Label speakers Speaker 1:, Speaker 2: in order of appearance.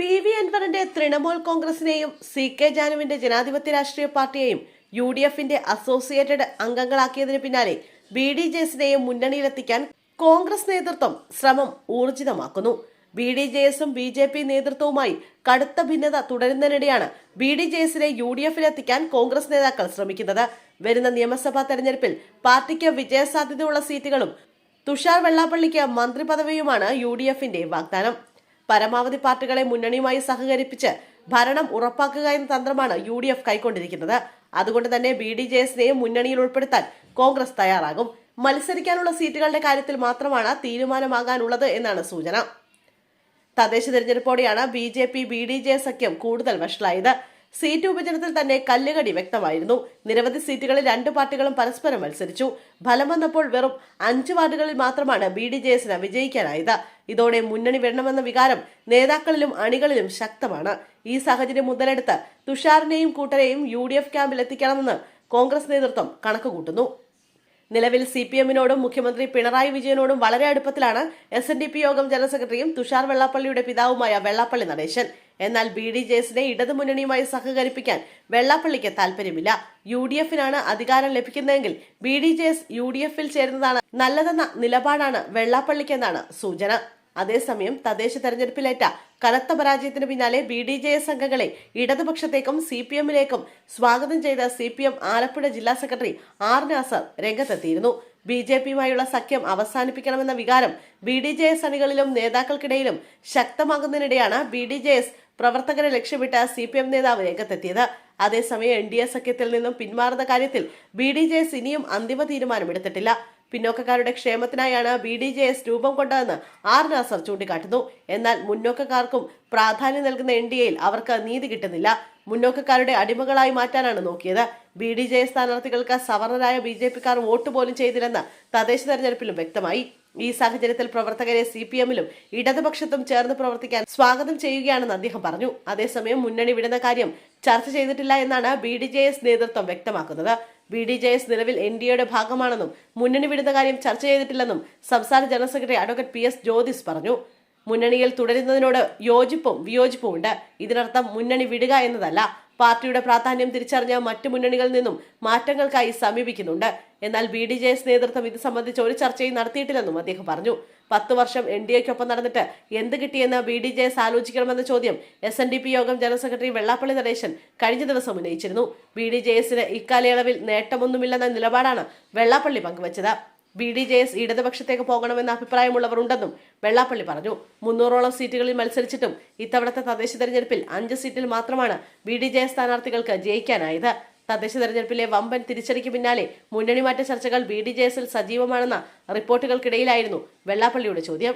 Speaker 1: PV അൻവറിന്റെ Trinamool കോൺഗ്രസിനെയും CK ജാനുവിന്റെ ജനാധിപത്യ രാഷ്ട്രീയ പാർട്ടിയെയും UDFന്റെ അസോസിയേറ്റഡ് അംഗങ്ങളാക്കിയതിന് പിന്നാലെ BDJസിനെയും മുന്നണിയിലെത്തിക്കാൻ കോൺഗ്രസ് നേതൃത്വം ശ്രമം ഊർജിതമാക്കുന്നു. BDJസും BJP നേതൃത്വവുമായി കടുത്ത ഭിന്നത തുടരുന്നതിനിടെയാണ് BDJസിനെ UDFിലെത്തിക്കാൻ കോൺഗ്രസ് നേതാക്കൾ ശ്രമിക്കുന്നത്. വരുന്ന നിയമസഭാ തെരഞ്ഞെടുപ്പിൽ പാർട്ടിക്ക് വിജയസാധ്യതയുള്ള സീറ്റുകളും തുഷാർ വെള്ളാപ്പള്ളിക്ക് മന്ത്രി പദവിയുമാണ് UDFന്റെ വാഗ്ദാനം. പരമാവധി പാർട്ടികളെ മുന്നണിയുമായി സഹകരിപ്പിച്ച് ഭരണം ഉറപ്പാക്കുക എന്ന തന്ത്രമാണ് UDF കൈക്കൊണ്ടിരിക്കുന്നത്. അതുകൊണ്ട് തന്നെ BDJസിനെയും മുന്നണിയിൽ ഉൾപ്പെടുത്താൻ കോൺഗ്രസ് തയ്യാറാകും. മത്സരിക്കാനുള്ള സീറ്റുകളുടെ കാര്യത്തിൽ മാത്രമാണ് തീരുമാനമാകാനുള്ളത് എന്നാണ് സൂചന. തദ്ദേശ തെരഞ്ഞെടുപ്പോടെയാണ് BJP BDJ സഖ്യം കൂടുതൽ വഷളായത്. സീറ്റ് വിഭജനത്തിൽ തന്നെ കല്ലുകടി വ്യക്തമായിരുന്നു. നിരവധി സീറ്റുകളിൽ 2 പാർട്ടികളും പരസ്പരം മത്സരിച്ചു. ഫലം വന്നപ്പോൾ വെറും 5 വാർഡുകളിൽ മാത്രമാണ് BDJസിന് വിജയിക്കാനായത്. ഇതോടെ മുന്നണി വേണമെന്ന വികാരം നേതാക്കളിലും അണികളിലും ശക്തമാണ്. ഈ സാഹചര്യം മുതലെടുത്ത് തുഷാറിനെയും കൂട്ടരെയും UDF ക്യാമ്പിൽ എത്തിക്കണമെന്ന് കോൺഗ്രസ് നേതൃത്വം കണക്കുകൂട്ടുന്നു. നിലവിൽ CPMനോടും മുഖ്യമന്ത്രി പിണറായി വിജയനോടും വളരെ അടുപ്പത്തിലാണ് SNDP യോഗം ജനറൽ സെക്രട്ടറിയും തുഷാർ വെള്ളാപ്പള്ളിയുടെ പിതാവുമായ വെള്ളാപ്പള്ളി നടേശൻ. എന്നാൽ BDJസിനെ ഇടതുമുന്നണിയുമായി സഹകരിപ്പിക്കാൻ വെള്ളാപ്പള്ളിക്ക് താല്പര്യമില്ല. UDFനാണ് അധികാരം ലഭിക്കുന്നതെങ്കിൽ BDJs UDFിൽ ചേരുന്നതാണ് നല്ലതെന്ന നിലപാടാണ് വെള്ളാപ്പള്ളിക്കെന്നാണ് സൂചന. അതേസമയം തദ്ദേശ തെരഞ്ഞെടുപ്പിലേറ്റ കനത്ത പരാജയത്തിന് പിന്നാലെ BDJS അംഗങ്ങളെ ഇടതുപക്ഷത്തേക്കും CPMലേക്കും സ്വാഗതം ചെയ്ത CPM ആലപ്പുഴ ജില്ലാ സെക്രട്ടറി R നാസർ രംഗത്തെത്തിയിരുന്നു. BJPയുമായുള്ള സഖ്യം അവസാനിപ്പിക്കണമെന്ന വികാരം BDJS അണികളിലും നേതാക്കൾക്കിടയിലും ശക്തമാകുന്നതിനിടെയാണ് BDJS പ്രവർത്തകരെ ലക്ഷ്യമിട്ട് CPM നേതാവ് രംഗത്തെത്തിയത്. അതേസമയം NDA സഖ്യത്തിൽ നിന്നും പിന്മാറുന്ന കാര്യത്തിൽ BDJS ഇനിയും അന്തിമ തീരുമാനമെടുത്തിട്ടില്ല. പിന്നോക്കക്കാരുടെ ക്ഷേമത്തിനായാണ് BDJS രൂപം കൊണ്ടതെന്ന് R നാസർ ചൂണ്ടിക്കാട്ടുന്നു. എന്നാൽ മുന്നോക്കക്കാർക്കും പ്രാധാന്യം നൽകുന്ന NDAയിൽ അവർക്ക് നീതി കിട്ടുന്നില്ല. മുന്നോക്കക്കാരുടെ അടിമകളായി മാറ്റാനാണ് നോക്കിയത്. BDJS സ്ഥാനാർത്ഥികൾക്ക് സവർണരായ BJPക്കാർ വോട്ട് പോലും ചെയ്തില്ലെന്ന് തദ്ദേശ തെരഞ്ഞെടുപ്പിലും വ്യക്തമായി. ഈ സാഹചര്യത്തിൽ പ്രവർത്തകരെ CPMലും ഇടതുപക്ഷത്തും ചേർന്ന് പ്രവർത്തിക്കാൻ സ്വാഗതം ചെയ്യുകയാണെന്ന് അദ്ദേഹം പറഞ്ഞു. അതേസമയം മുന്നണി വിടുന്ന കാര്യം ചർച്ച ചെയ്തിട്ടില്ല എന്നാണ് BDJS നേതൃത്വം വ്യക്തമാക്കുന്നത്. BDJS നിലവിൽ NDAയുടെ ഭാഗമാണെന്നും മുന്നണി വിടുന്ന കാര്യം ചർച്ച ചെയ്തിട്ടില്ലെന്നും സംസ്ഥാന general secretary advocate PS Jyothis പറഞ്ഞു. മുന്നണിയിൽ തുടരുന്നതിനോട് യോജിപ്പും വിയോജിപ്പും ഉണ്ട്. ഇതിനർത്ഥം മുന്നണി വിടുക എന്നതല്ല. പാർട്ടിയുടെ പ്രാധാന്യം തിരിച്ചറിഞ്ഞ മറ്റു മുന്നണികളിൽ നിന്നും മാറ്റങ്ങൾക്കായി സമീപിക്കുന്നുണ്ട്. എന്നാൽ BDJS നേതൃത്വം ഇത് സംബന്ധിച്ച് ഒരു ചർച്ചയും നടത്തിയിട്ടില്ലെന്നും അദ്ദേഹം പറഞ്ഞു. 10 വർഷം NDAയ്ക്കൊപ്പം നടന്നിട്ട് എന്ത് കിട്ടിയെന്ന് BDJS ആലോചിക്കണമെന്ന ചോദ്യം SNDP യോഗം ജനറൽ സെക്രട്ടറി വെള്ളാപ്പള്ളി നടേശൻ കഴിഞ്ഞ ദിവസം ഉന്നയിച്ചിരുന്നു. BDJSന് ഇക്കാലയളവിൽ നേട്ടമൊന്നുമില്ലെന്ന നിലപാടാണ് വെള്ളാപ്പള്ളി പങ്കുവച്ചത്. BDJS ഇടതുപക്ഷത്തേക്ക് പോകണമെന്ന അഭിപ്രായമുള്ളവർ ഉണ്ടെന്നും വെള്ളാപ്പള്ളി പറഞ്ഞു. 300ഓളം സീറ്റുകളിൽ മത്സരിച്ചിട്ടും ഇത്തവണത്തെ തദ്ദേശ തെരഞ്ഞെടുപ്പിൽ 5 സീറ്റിൽ മാത്രമാണ് BDJS സ്ഥാനാർത്ഥികൾക്ക് ജയിക്കാനായത്. തദ്ദേശ തെരഞ്ഞെടുപ്പിലെ വമ്പൻ തിരിച്ചടിക്ക് പിന്നാലെ മുന്നണി മാറ്റ ചർച്ചകൾ BDJSൽ സജീവമാണെന്ന റിപ്പോർട്ടുകൾക്കിടയിലായിരുന്നു വെള്ളാപ്പള്ളിയുടെ ചോദ്യം.